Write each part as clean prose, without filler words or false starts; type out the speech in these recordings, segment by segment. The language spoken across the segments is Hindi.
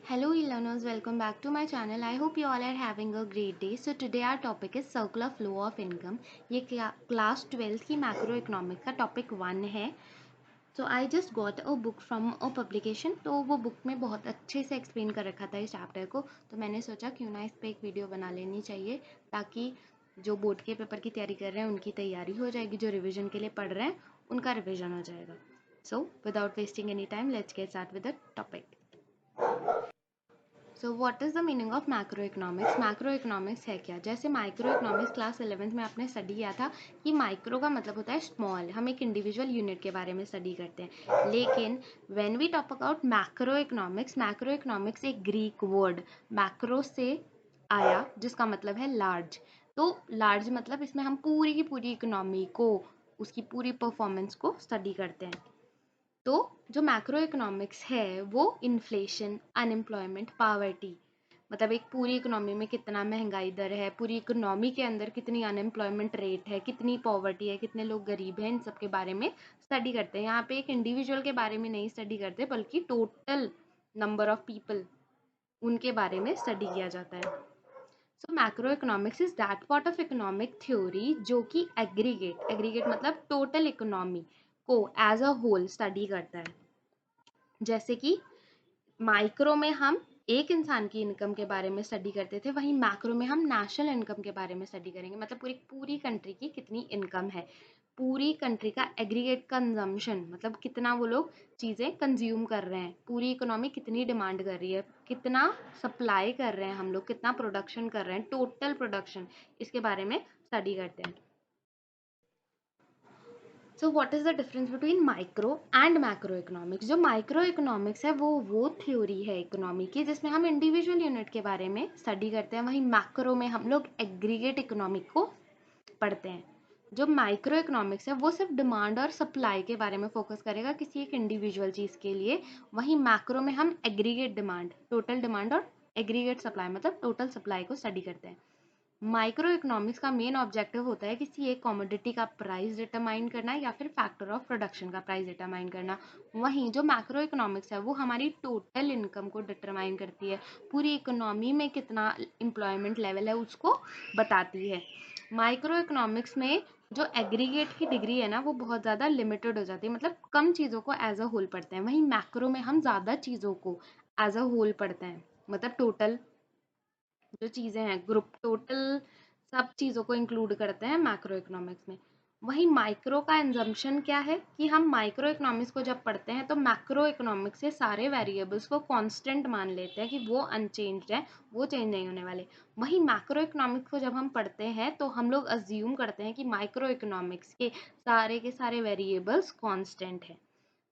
Hello e-learners, welcome back to my channel. I hope you all are having a great day. So today our topic is circular flow of income. ये क्लास 12th की मैक्रो इकोनॉमिक्स का टॉपिक 1 है. So I just got a book from a publication. तो वो बुक में बहुत अच्छे से एक्सप्लेन कर रखा था इस चैप्टर को, तो मैंने सोचा क्यों ना इस पर एक वीडियो बना लेनी चाहिए ताकि जो बोर्ड के पेपर की तैयारी कर रहे हैं उनकी तैयारी हो जाएगी, जो रिविजन के लिए पढ़ रहे हैं उनका रिविजन हो जाएगा. So without wasting any time, let's get started with the topic. So what is the meaning of macro economics. Macro economics है क्या? जैसे माइक्रो इकोनॉमिक्स क्लास 11th में आपने स्टडी किया था कि माइक्रो का मतलब होता है स्मॉल, हम एक इंडिविजुअल यूनिट के बारे में स्टडी करते हैं. लेकिन when we talk about macro economics एक ग्रीक वर्ड मैक्रो से आया जिसका मतलब है लार्ज. तो लार्ज मतलब इसमें हम पूरी की पूरी इकोनॉमी को, उसकी पूरी परफॉर्मेंस को स्टडी करते हैं. तो जो मैक्रो इकोनॉमिक्स है वो इन्फ्लेशन, अनएम्प्लॉयमेंट, पावर्टी, मतलब एक पूरी इकोनॉमी में कितना महंगाई दर है, पूरी इकोनॉमी के अंदर कितनी अनएम्प्लॉयमेंट रेट है, कितनी पॉवर्टी है, कितने लोग गरीब हैं, इन सब के बारे में स्टडी करते हैं. यहाँ पे एक इंडिविजुअल के बारे में नहीं स्टडी करते बल्कि टोटल नंबर ऑफ पीपल, उनके बारे में स्टडी किया जाता है. So macroeconomics is that part of economic theory जो कि एग्रीगेट मतलब टोटल इकोनॉमी को एज अ होल स्टडी करता है. जैसे कि माइक्रो में हम एक इंसान की इनकम के बारे में स्टडी करते थे, वहीं मैक्रो में हम नेशनल इनकम के बारे में स्टडी करेंगे, मतलब पूरी कंट्री की कितनी इनकम है, पूरी कंट्री का एग्रीगेट कंजम्पशन, मतलब कितना वो लोग चीज़ें कंज्यूम कर रहे हैं, पूरी इकोनॉमी कितनी डिमांड कर रही है, कितना सप्लाई कर रहे हैं हम लोग, कितना प्रोडक्शन कर रहे हैं, टोटल प्रोडक्शन, इसके बारे में स्टडी करते हैं. So what is the difference between micro and macro economics. जो माइक्रो इकोनॉमिक्स है वो थ्योरी है इकोनॉमी की जिसमें हम इंडिविजुअल यूनिट के बारे में स्टडी करते हैं, वहीं मैक्रो में हम लोग एग्रीगेट इकोनॉमिक को पढ़ते हैं. जो माइक्रो इकोनॉमिक्स है वो सिर्फ डिमांड और सप्लाई के बारे में फोकस करेगा किसी एक इंडिविजुअल चीज़ के लिए, वहीं मैक्रो में हम एग्रीगेट डिमांड, टोटल डिमांड और एग्रीगेट सप्लाई मतलब टोटल सप्लाई को स्टडी करते हैं. माइक्रो इकोनॉमिक्स का मेन ऑब्जेक्टिव होता है किसी एक कमोडिटी का प्राइस डिटरमाइन करना या फिर फैक्टर ऑफ प्रोडक्शन का प्राइस डिटरमाइन करना. वहीं जो मैक्रो इकोनॉमिक्स है वो हमारी टोटल इनकम को डिटरमाइन करती है, पूरी इकोनॉमी में कितना एम्प्लॉयमेंट लेवल है उसको बताती है. माइक्रो इकोनॉमिक्स में जो एग्रीगेट की डिग्री है ना वो बहुत ज़्यादा लिमिटेड हो जाती है, मतलब कम चीज़ों को एज अ होल पढ़ते हैं, वहीं मैक्रो में हम ज़्यादा चीज़ों को एज अ होल पढ़ते हैं, मतलब टोटल जो चीज़ें हैं, ग्रुप टोटल सब चीज़ों को इंक्लूड करते हैं मैक्रो इकोनॉमिक्स में. वहीं माइक्रो का एग्जम्पशन क्या है कि हम माइक्रो इकोनॉमिक्स को जब पढ़ते हैं तो मैक्रो इकोनॉमिक्स से सारे वेरिएबल्स को कांस्टेंट मान लेते हैं कि वो अनचेंज्ड है, वो चेंज नहीं होने वाले. वहीं मैक्रो इकोनॉमिक्स को जब हम पढ़ते हैं तो हम लोग अज्यूम करते हैं कि माइक्रो इकोनॉमिक्स के सारे वेरिएबल्स कांस्टेंट है.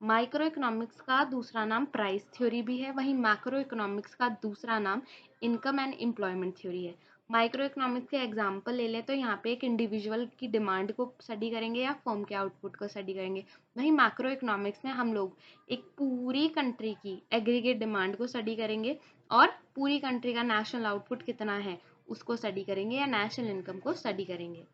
माइक्रो इकोनॉमिक्स का दूसरा नाम प्राइस थ्योरी भी है, वहीं मैक्रो इकोनॉमिक्स का दूसरा नाम इनकम एंड एम्प्लॉयमेंट थ्योरी है. माइक्रो इकोनॉमिक्स के एग्जांपल ले लें तो यहाँ पे एक इंडिविजुअल की डिमांड को स्टडी करेंगे या फर्म के आउटपुट को स्टडी करेंगे. वहीं मैक्रो इकोनॉमिक्स में हम लोग एक पूरी कंट्री की एग्रीगेट डिमांड को स्टडी करेंगे और पूरी कंट्री का नेशनल आउटपुट कितना है उसको स्टडी करेंगे या नेशनल इनकम को स्टडी करेंगे.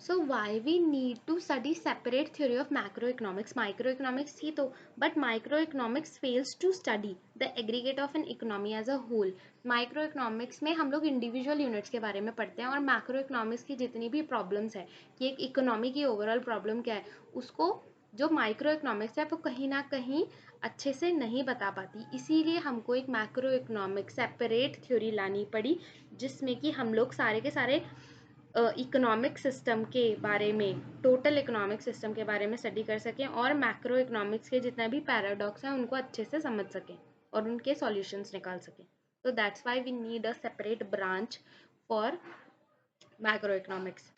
So why we need to study separate theory of macroeconomics? Microeconomics थी तो, but microeconomics fails to study the aggregate of an economy as a whole. Microeconomics में हम लोग individual units के बारे में पढ़ते हैं और macroeconomics की जितनी भी problems है कि एक economy की overall problem क्या है उसको जो माइक्रो इकोनॉमिक्स है वो कहीं ना कहीं अच्छे से नहीं बता पाती, इसीलिए हमको एक मैक्रो इकोनॉमिक सेपरेट थ्योरी लानी पड़ी जिसमें कि हम लोग सारे के सारे इकोनॉमिक सिस्टम के बारे में, टोटल इकोनॉमिक सिस्टम के बारे में स्टडी कर सकें और मैक्रो इकोनॉमिक्स के जितने भी पैराडॉक्स हैं उनको अच्छे से समझ सकें और उनके सॉल्यूशंस निकाल सकें. तो that's why we need a separate branch for macro economics.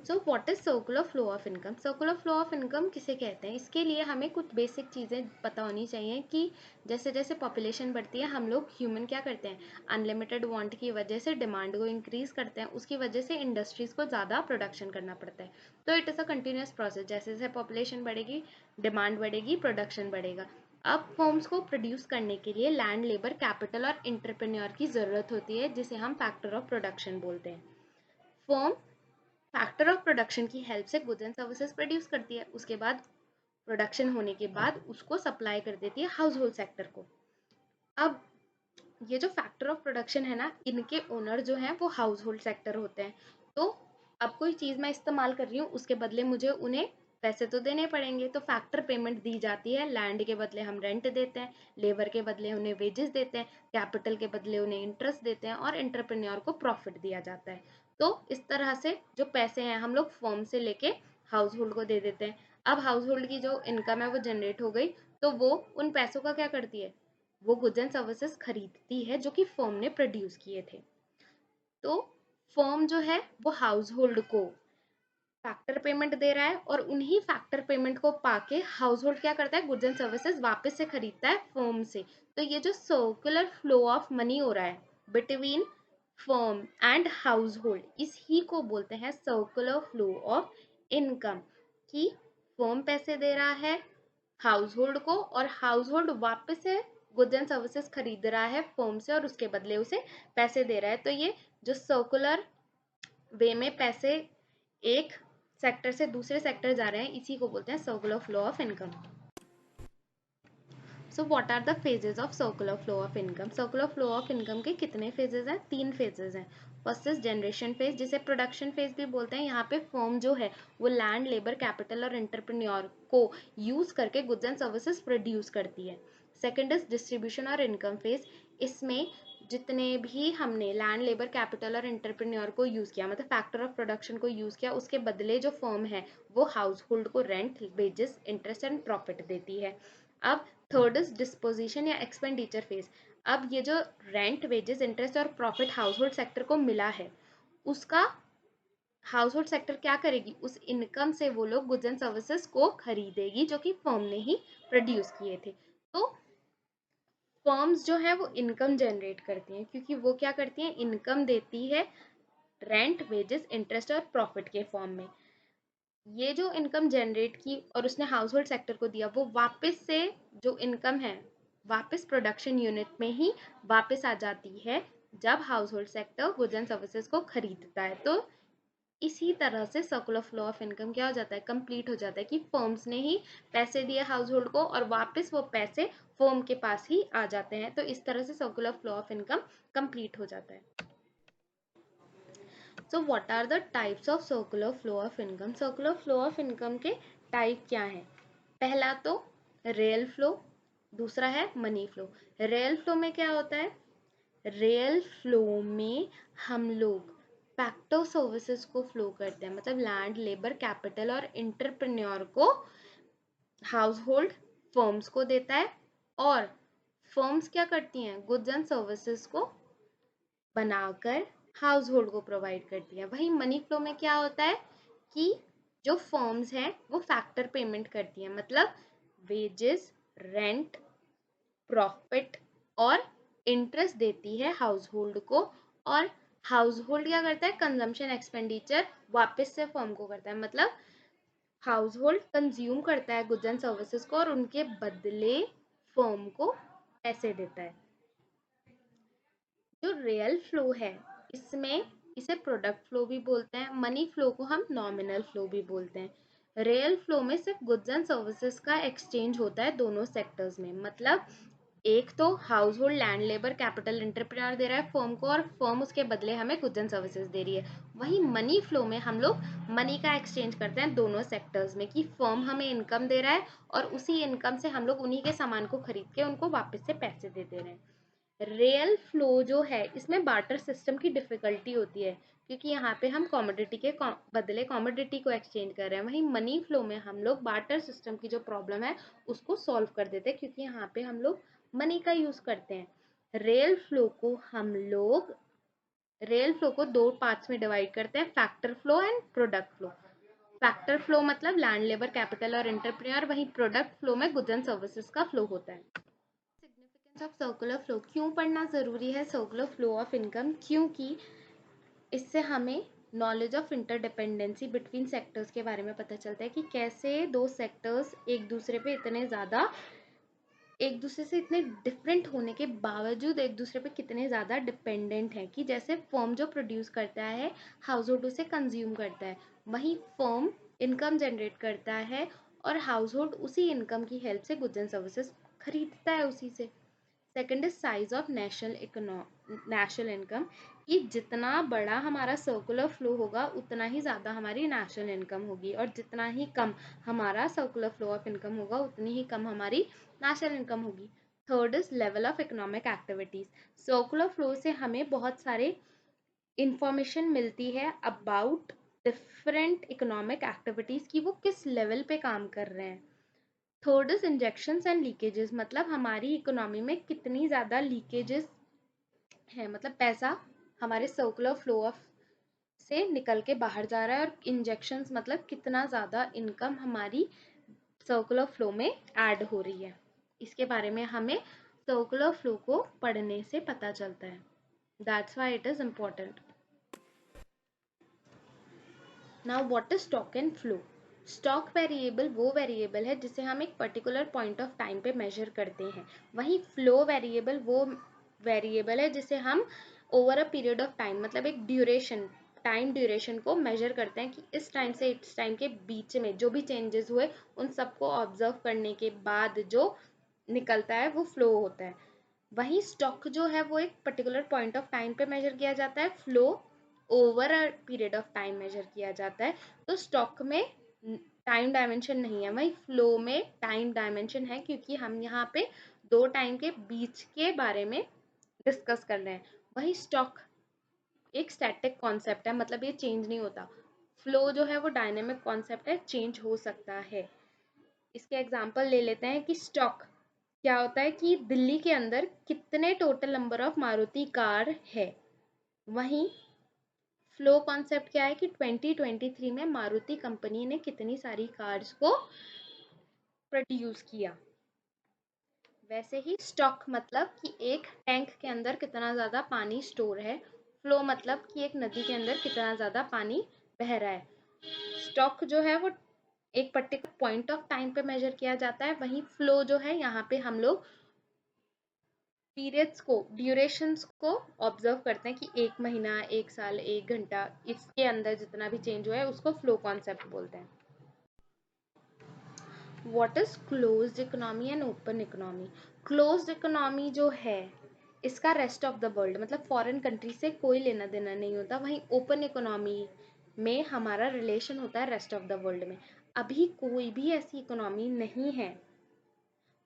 So what is circular flow of income. Circular flow of income किसे कहते हैं, इसके लिए हमें कुछ बेसिक चीज़ें पता होनी चाहिए कि जैसे जैसे पॉपुलेशन बढ़ती है हम लोग ह्यूमन क्या करते हैं, अनलिमिटेड वांट की वजह से डिमांड को इंक्रीज करते हैं, उसकी वजह से इंडस्ट्रीज़ को ज़्यादा प्रोडक्शन करना पड़ता है. तो it is a continuous process, जैसे जैसे पॉपुलेशन बढ़ेगी डिमांड बढ़ेगी प्रोडक्शन बढ़ेगा. अब फॉर्म्स को प्रोड्यूस करने के लिए लैंड, लेबर, कैपिटल और एंटरप्रेन्योर की ज़रूरत होती है जिसे हम फैक्टर ऑफ प्रोडक्शन बोलते हैं. फर्म फैक्टर ऑफ प्रोडक्शन की हेल्प से गुड्स एंड सर्विसेज प्रोड्यूस करती है, उसके बाद प्रोडक्शन होने के बाद उसको सप्लाई कर देती है हाउस होल्ड सेक्टर को। अब ये जो फैक्टर ऑफ प्रोडक्शन है ना, इनके ओनर जो हैं वो हाउस होल्ड सेक्टर होते हैं। तो अब कोई चीज़ मैं इस्तेमाल कर रही हूँ, उसके बदले मुझे उन्हें पैसे तो देने पड़ेंगे, तो फैक्टर पेमेंट दी जाती है। लैंड के बदले हम रेंट देते हैं, लेबर के बदले उन्हें वेजेस देते हैं, कैपिटल के बदले उन्हें इंटरेस्ट देते हैं और एंटरप्रेन्योर को प्रॉफिट दिया जाता है। तो इस तरह से जो पैसे हैं हम लोग फर्म से लेके हाउस होल्ड को दे देते हैं। अब हाउस होल्ड की जो इनकम है वो जनरेट हो गई, तो वो उन पैसों का क्या करती है, वो गुड्स एंड सर्विसेज खरीदती है जो कि फर्म ने प्रोड्यूस किए थे। तो फर्म जो है वो हाउस होल्ड को फैक्टर पेमेंट दे रहा है और उन्हीं फैक्टर पेमेंट को पाके हाउस होल्ड क्या करता है, गुड्स एंड सर्विसेज वापस से खरीदता है फर्म से। तो ये जो सर्कुलर फ्लो ऑफ मनी हो रहा है between firm and house hold, इसी को बोलते हैं सर्कुलर फ्लो ऑफ इनकम। कि फर्म पैसे दे रहा है हाउस होल्ड को और हाउस होल्ड वापस से गुड्स एंड सर्विसेज खरीद रहा है फर्म से और उसके बदले उसे पैसे दे रहा है। तो ये जो सर्कुलर वे में पैसे एक सेक्टर से दूसरे सेक्टर जा रहे हैं, इसी को बोलते हैं circular flow of income. So what are the phases of circular flow of income? Circular flow of income के कितने फेजेस हैं? 3 फेजेस हैं। फर्स्ट इज जनरेशन फेज, जिसे प्रोडक्शन फेज भी बोलते हैं। यहाँ पे फर्म जो है वो लैंड, लेबर, कैपिटल और एंटरप्रेन्योर को यूज करके गुड्स एंड सर्विसेज प्रोड्यूस करती है। सेकेंड इज डिस्ट्रीब्यूशन और इनकम फेज, इसमें जितने भी हमने लैंड, लेबर, कैपिटल और एंटरप्रेन्योर को यूज़ किया, मतलब फैक्टर ऑफ प्रोडक्शन को यूज़ किया, उसके बदले जो फर्म है वो हाउस होल्ड को rent, wages, interest and profit देती है। अब थर्ड इज डिस्पोजिशन या एक्सपेंडिचर फेज। अब ये जो रेंट, वेजेस, इंटरेस्ट और प्रॉफिट हाउस होल्ड सेक्टर को मिला है, उसका हाउस होल्ड सेक्टर क्या करेगी, उस इनकम से वो लोग गुड्स एंड सर्विसेज को खरीदेगी जो कि फर्म ने ही प्रोड्यूस किए थे। तो फर्म्स जो है वो इनकम जनरेट करती हैं, क्योंकि वो क्या करती हैं, इनकम देती है रेंट, वेजेस, इंटरेस्ट और प्रॉफिट के फॉर्म में। ये जो इनकम जनरेट की और उसने हाउस होल्ड सेक्टर को दिया, वो वापस से जो इनकम है वापस प्रोडक्शन यूनिट में ही वापस आ जाती है जब house hold sector goods and services को खरीदता है। तो इसी तरह से सर्कुलर फ्लो ऑफ इनकम क्या हो जाता है, कंप्लीट हो जाता है कि फर्म्स ने ही पैसे दिए हाउस होल्ड को और वापस वो पैसे फर्म के पास ही आ जाते हैं। तो इस तरह से circular flow of income complete हो जाता है। So what are the types of circular flow of income? Circular flow of income के टाइप क्या है? पहला तो रियल फ्लो, दूसरा है मनी फ्लो। रियल फ्लो में क्या होता है, रियल फ्लो में हम लोग फैक्टर सर्विसेज को फ्लो करते हैं, मतलब लैंड, लेबर, कैपिटल और एंटरप्रेन्योर को हाउस होल्ड फर्म्स को देता है और फर्म्स क्या करती हैं, गुड्स एंड सर्विसेज को बनाकर हाउस होल्ड को प्रोवाइड करती है। वही मनी फ्लो में क्या होता है कि जो फर्म्स हैं वो फैक्टर पेमेंट करती हैं, मतलब वेजेस, रेंट, प्रॉफिट और इंटरेस्ट देती है हाउस होल्ड को और हाउस होल्ड क्या करता है, कंजम्पशन एक्सपेंडिचर वापस से फर्म को करता है, मतलब हाउस होल्ड कंज्यूम करता है गुड्स एंड सर्विसेज को और उनके बदले फर्म को पैसे देता है। जो रियल फ्लो है इसमें इसे प्रोडक्ट फ्लो भी बोलते हैं, मनी फ्लो को हम नॉमिनल फ्लो भी बोलते हैं। रियल फ्लो में सिर्फ गुड्स एंड सर्विसेज का एक्सचेंज होता है दोनों सेक्टर्स में, मतलब एक तो household land, labour, capital, entrepreneur दे रहा है फर्म को और फर्म उसके बदले हमें गुड्स एंड सर्विसेज दे रही है। वहीं मनी फ्लो में हम लोग मनी का एक्सचेंज करते हैं दोनों सेक्टर्स में, कि फर्म हमें इनकम दे रहा है और उसी इनकम से हम लोग उन्हीं के सामान को खरीद के उनको वापस से पैसे दे दे रहे हैं। रियल फ्लो जो है इसमें बार्टर सिस्टम की डिफिकल्टी होती है, क्योंकि यहाँ पे हम कॉमोडिटी के बदले कॉमोडिटी को एक्सचेंज कर रहे हैं। वहीं मनी फ्लो में हम लोग बार्टर सिस्टम की जो प्रॉब्लम है उसको सॉल्व कर देते हैं, क्योंकि यहाँ पे हम लोग मनी का यूज करते हैं। रियल फ्लो को हम लोग रियल फ्लो को दो पार्ट्स में डिवाइड करते हैं, factor flow and product flow. Factor flow मतलब लैंड, लेबर, कैपिटल और एंटरप्रेन्योर, वहीं प्रोडक्ट फ्लो में गुड्स एंड सर्विसेज का फ्लो होता है। सिग्निफिकेंस ऑफ सर्कुलर फ्लो, क्यों पढ़ना ज़रूरी है सर्कुलर फ्लो ऑफ इनकम? क्योंकि इससे हमें knowledge of interdependency between sectors के बारे में पता चलता है कि कैसे दो सेक्टर्स एक दूसरे पे इतने ज़्यादा एक दूसरे से इतने डिफरेंट होने के बावजूद एक दूसरे पे कितने ज़्यादा डिपेंडेंट हैं कि जैसे फर्म जो प्रोड्यूस करता है हाउस होल्ड उसे कंज्यूम करता है, वहीं फर्म इनकम जनरेट करता है और हाउस होल्ड उसी इनकम की हेल्प से गुड्स एंड सर्विसेज खरीदता है उसी से। Second is size of national income, कि जितना बड़ा हमारा सर्कुलर फ्लो होगा उतना ही ज़्यादा हमारी नेशनल इनकम होगी, और जितना ही कम हमारा सर्कुलर फ्लो ऑफ इनकम होगा उतनी ही कम हमारी नेशनल इनकम होगी। Third is level of economic activities. Circular flow से हमें बहुत सारे इंफॉर्मेशन मिलती है अबाउट डिफरेंट इकोनॉमिक एक्टिविटीज की वो किस लेवल पे काम कर रहे हैं। Third is injections and leakages, मतलब हमारी इकोनॉमी में कितनी ज़्यादा लीकेजेस है, मतलब पैसा हमारे सर्कुलर फ्लो ऑफ से निकल के बाहर जा रहा है, और इंजेक्शंस मतलब कितना ज़्यादा इनकम हमारी सर्कुलर फ्लो में ऐड हो रही है। इसके बारे में हमें सर्कुलर फ्लो को पढ़ने से पता चलता है। That's why it is important. Now what is stock and flow. Stock variable वो वेरिएबल है जिसे हम एक पर्टिकुलर पॉइंट ऑफ टाइम पे मेजर करते हैं, वहीं फ्लो वेरिएबल वो वेरिएबल है जिसे हम over a period of time, मतलब एक ड्यूरेशन, टाइम ड्यूरेशन को मेजर करते हैं कि इस टाइम से इस टाइम के बीच में जो भी चेंजेस हुए उन सबको ऑब्जर्व करने के बाद जो निकलता है वो फ्लो होता है। वहीं स्टॉक जो है वो एक पर्टिकुलर पॉइंट ऑफ टाइम पे मेजर किया जाता है, flow over a period of time measure किया जाता है। तो स्टॉक में टाइम डायमेंशन नहीं है, वहीं फ्लो में टाइम डायमेंशन है, क्योंकि हम यहाँ पे दो टाइम के बीच के बारे में डिस्कस कर रहे हैं। वही स्टॉक एक स्टैटिक कॉन्सेप्ट है, मतलब ये चेंज नहीं होता। फ्लो जो है वो डायनेमिक कॉन्सेप्ट है, चेंज हो सकता है। इसके एग्जांपल ले लेते हैं कि स्टॉक क्या होता है कि दिल्ली के अंदर कितने total number of Maruti car है, वहीं फ्लो कॉन्सेप्ट क्या है कि 2023 में मारुति कंपनी ने कितनी सारी कार्स को प्रोड्यूस किया। वैसे ही स्टॉक मतलब कि एक टैंक के अंदर कितना ज़्यादा पानी स्टोर है, फ्लो मतलब कि एक नदी के अंदर कितना ज़्यादा पानी बह रहा है। स्टॉक जो है वो एक पर्टिकुलर पॉइंट ऑफ टाइम पे मेजर किया जाता है, वहीं फ्लो जो है यहाँ पे हम लोग पीरियड्स को, ड्यूरेशंस को ऑब्जर्व करते हैं कि एक महीना, एक साल, एक घंटा, इसके अंदर जितना भी चेंज हुआ है उसको फ्लो कॉन्सेप्ट बोलते हैं। What is closed economy and open economy. Closed economy जो है इसका रेस्ट ऑफ द वर्ल्ड मतलब फॉरेन कंट्री से कोई लेना देना नहीं होता, वहीं ओपन इकोनॉमी में हमारा रिलेशन होता है रेस्ट ऑफ द वर्ल्ड में। अभी कोई भी ऐसी इकोनॉमी नहीं है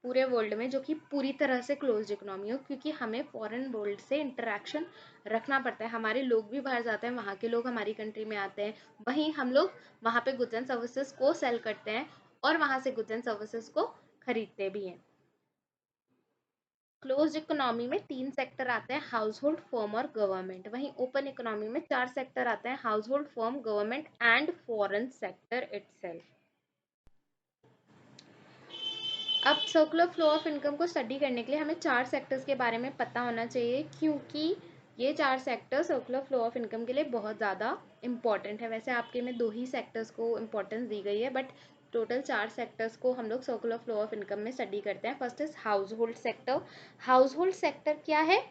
पूरे वर्ल्ड में जो कि पूरी तरह से क्लोज्ड इकोनॉमी हो, क्योंकि हमें फॉरेन वर्ल्ड से इंटरेक्शन रखना पड़ता है। हमारे लोग भी बाहर जाते हैं, वहाँ के लोग हमारी कंट्री में आते हैं, वहीं हम लोग वहाँ पे गुड्स एंड सर्विसेज को सेल करते हैं और वहाँ से गुड्स एंड सर्विसेज को खरीदते भी हैं। क्लोज्ड इकोनॉमी में 3 सेक्टर आते हैं, हाउस होल्ड, फर्म और गवर्नमेंट। वहीं ओपन इकोनॉमी में 4 सेक्टर आते हैं, house hold, firm, government and foreign sector itself. अब सर्कुलर फ्लो ऑफ इनकम को स्टडी करने के लिए हमें 4 सेक्टर्स के बारे में पता होना चाहिए, क्योंकि ये 4 sector circular flow of income के लिए बहुत ज़्यादा इंपॉर्टेंट है। वैसे आपके में 2 ही सेक्टर्स को इम्पोर्टेंस दी गई है, बट टोटल 4 सेक्टर्स को हम लोग सर्कुलर फ्लो ऑफ इनकम में स्टडी करते हैं। First is house hold sector. House hold sector क्या है?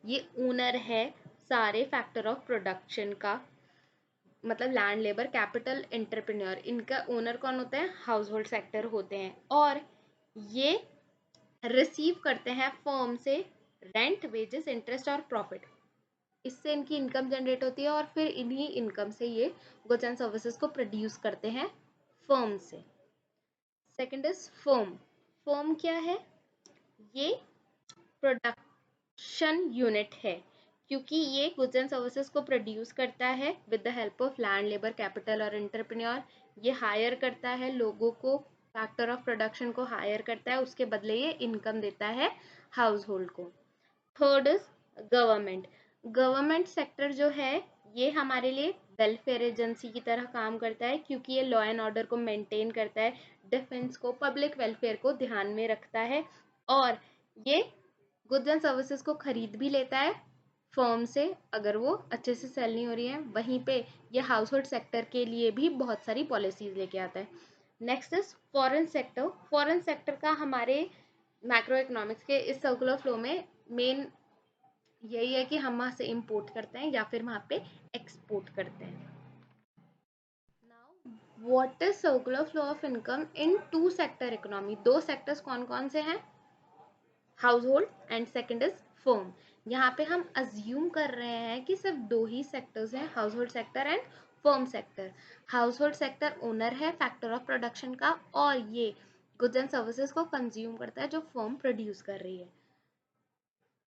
ये ओनर है सारे फैक्टर ऑफ प्रोडक्शन का, मतलब लैंड, लेबर, कैपिटल, एंटरप्रेन्योर, इनका ओनर कौन होते हैं? हाउस होल्ड सेक्टर होते हैं। और ये रिसीव करते हैं फर्म से रेंट, वेजेस, इंटरेस्ट और प्रॉफिट। इससे इनकी इनकम जनरेट होती है और फिर इन्हीं इनकम से ये गुड्स एंड सर्विसेज को प्रोड्यूस करते हैं फर्म से। Second is firm. फर्म क्या है? ये प्रोडक्शन यूनिट है, क्योंकि ये गुड्स एंड सर्विसेज को प्रोड्यूस करता है with the help of land, labour, capital और एंटरप्रेन्योर। ये हायर करता है लोगों को, फैक्टर ऑफ प्रोडक्शन को हायर करता है, उसके बदले ये इनकम देता है हाउस होल्ड को। Third is government. Government sector जो है ये हमारे लिए वेलफेयर एजेंसी की तरह काम करता है, क्योंकि ये लॉ एंड ऑर्डर को मेंटेन करता है, डिफेंस को, पब्लिक वेलफेयर को ध्यान में रखता है, और ये गुड्स एंड सर्विसेज को खरीद भी लेता है फर्म से अगर वो अच्छे से सेल नहीं हो रही है। वहीं पे ये हाउस होल्ड सेक्टर के लिए भी बहुत सारी पॉलिसीज लेके आता है। Next is foreign sector. Foreign sector का हमारे मैक्रो इकोनॉमिक्स के इस सर्कुलर फ्लो में मेन यही है कि हम वहाँ से इम्पोर्ट करते हैं या फिर वहाँ पे एक्सपोर्ट करते हैं। Now what is circular flow of income in two sector economy? दो सेक्टर्स कौन कौन से हैं? Household and second is firm. यहाँ पे हम अज्यूम कर रहे हैं कि सिर्फ दो ही सेक्टर्स हैं, house hold sector and firm sector. House hold sector owner है फैक्टर ऑफ प्रोडक्शन का, और ये गुड्स एंड सर्विसेज को कंज्यूम करता है जो फर्म प्रोड्यूस कर रही है,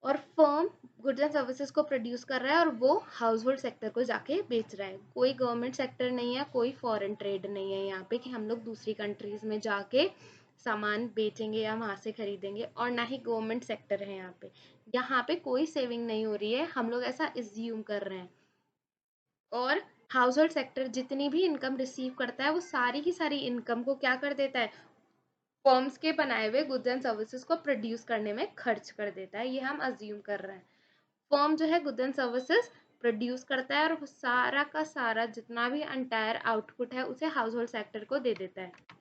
और फर्म गुड्स एंड सर्विसेज को प्रोड्यूस कर रहा है और वो हाउस होल्ड सेक्टर को जाके बेच रहा है। कोई गवर्नमेंट सेक्टर नहीं है, कोई फॉरेन ट्रेड नहीं है यहाँ पे कि हम लोग दूसरी कंट्रीज में जाके सामान बेचेंगे या वहां से खरीदेंगे, और ना ही गवर्नमेंट सेक्टर है यहाँ पे। यहाँ पे कोई सेविंग नहीं हो रही है, हम लोग ऐसा इज्यूम कर रहे हैं। और हाउस होल्ड सेक्टर जितनी भी इनकम रिसीव करता है वो सारी की सारी इनकम को क्या कर देता है? फर्म्स के बनाए हुए गुड्स एंड सर्विसेज को प्रोड्यूस करने में खर्च कर देता है। ये हम अज्यूम कर रहे हैं। फर्म जो है गुड्स एंड सर्विसेज प्रोड्यूस करता है और वो सारा का सारा जितना भी एंटायर आउटपुट है उसे हाउस होल्ड सेक्टर को दे देता है।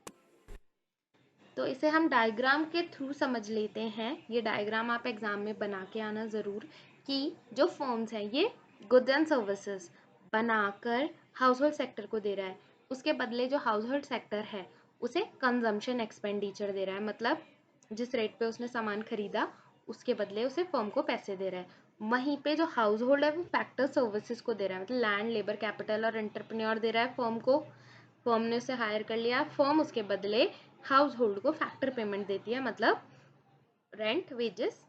तो इसे हम डायग्राम के थ्रू समझ लेते हैं। ये डायग्राम आप एग्जाम में बना के आना ज़रूर, कि जो फर्म्स हैं ये गुड्स एंड सर्विसेज बनाकर हाउस होल्ड सेक्टर को दे रहा है, उसके बदले जो हाउस होल्ड सेक्टर है उसे कंजम्पशन एक्सपेंडिचर दे रहा है, मतलब जिस रेट पे उसने सामान खरीदा उसके बदले उसे फर्म को पैसे दे रहा है। वहीं पे जो हाउस होल्ड है वो फैक्टर सर्विसेज को दे रहा है, मतलब लैंड, लेबर, कैपिटल और एंटरप्रेन्योर दे रहा है फर्म को। फर्म ने उसे हायर कर लिया, फर्म उसके बदले हाउस होल्ड को फैक्टर पेमेंट देती है, मतलब रेंट, वेजेस,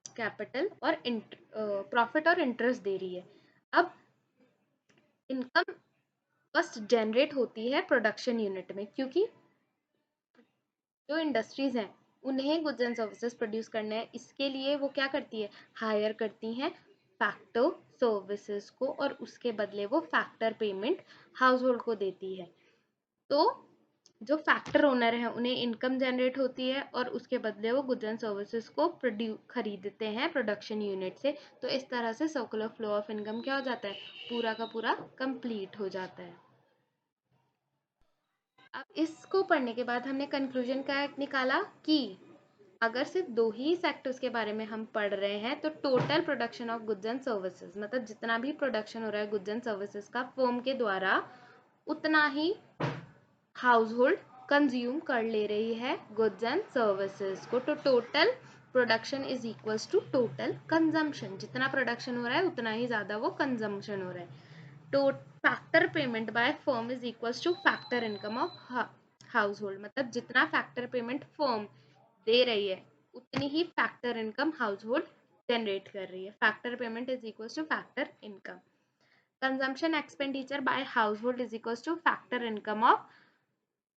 कैपिटल और प्रॉफिट और इंटरेस्ट दे रही है। अब इनकम फर्स्ट जनरेट होती है प्रोडक्शन यूनिट में, क्योंकि जो इंडस्ट्रीज हैं उन्हें गुड्स एंड सर्विसेज प्रोड्यूस करने हैं, इसके लिए वो क्या करती है? हायर करती हैं फैक्टर सर्विसेज को, और उसके बदले वो फैक्टर पेमेंट हाउस होल्ड को देती है। तो जो फैक्टर ओनर है उन्हें इनकम जनरेट होती है और उसके बदले वो गुड्स एंड सर्विसेज को खरीदते हैं प्रोडक्शन यूनिट से। तो इस तरह से सर्कुलर फ्लो ऑफ इनकम क्या हो जाता है? पूरा का पूरा कंप्लीट हो जाता है। अब इसको पढ़ने के बाद हमने कंक्लूजन क्या निकाला कि अगर सिर्फ दो ही सेक्टर्स के बारे में हम पढ़ रहे हैं तो total production of goods and services, मतलब जितना भी प्रोडक्शन हो रहा है गुड्स एंड सर्विसेज का फर्म के द्वारा, उतना ही हाउस होल्ड कंज्यूम कर ले रही है गुड्स एंड सर्विसेज को। तो total production is equals to total consumption. जितना प्रोडक्शन हो रहा है उतना ही ज्यादा वो कंजम्पशन हो रहा है। तो factor payment by firm is equals to factor income of household, मतलब जितना फैक्टर पेमेंट फर्म दे रही है उतनी ही factor income household generate कर रही है। Factor payment is equals to factor income. Consumption expenditure by household is equals to factor income of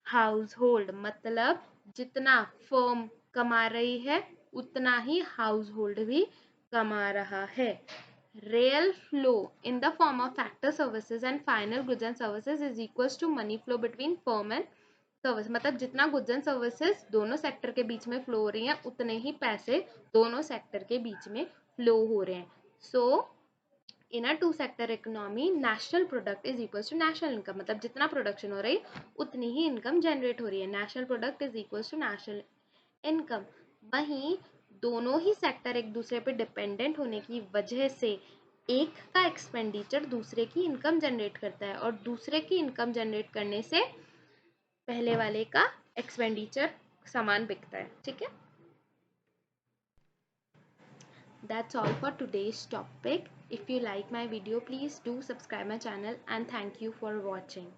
household, मतलब जितना फर्म कमा रही है उतना ही हाउस होल्ड भी कमा रहा है। Real flow in the form of factor services and final goods and services is equals to money flow between firm and service, मतलब जितना गुड्स एंड सर्विसेज दोनों सेक्टर के बीच में फ्लो हो रही हैं उतने ही पैसे दोनों सेक्टर के बीच में फ्लो हो रहे हैं। So in a two sector economy national product is equals to national income, मतलब जितना प्रोडक्शन हो रही है उतनी ही इनकम जनरेट हो रही है। National product is equals to national income. वहीं दोनों ही सेक्टर एक दूसरे पे डिपेंडेंट होने की वजह से एक का एक्सपेंडिचर दूसरे की इनकम जनरेट करता है और दूसरे की इनकम जनरेट करने से पहले वाले का एक्सपेंडिचर सामान बिकता है। ठीक है, that's all for today's topic. If you like my video, please do subscribe my channel and thank you for watching.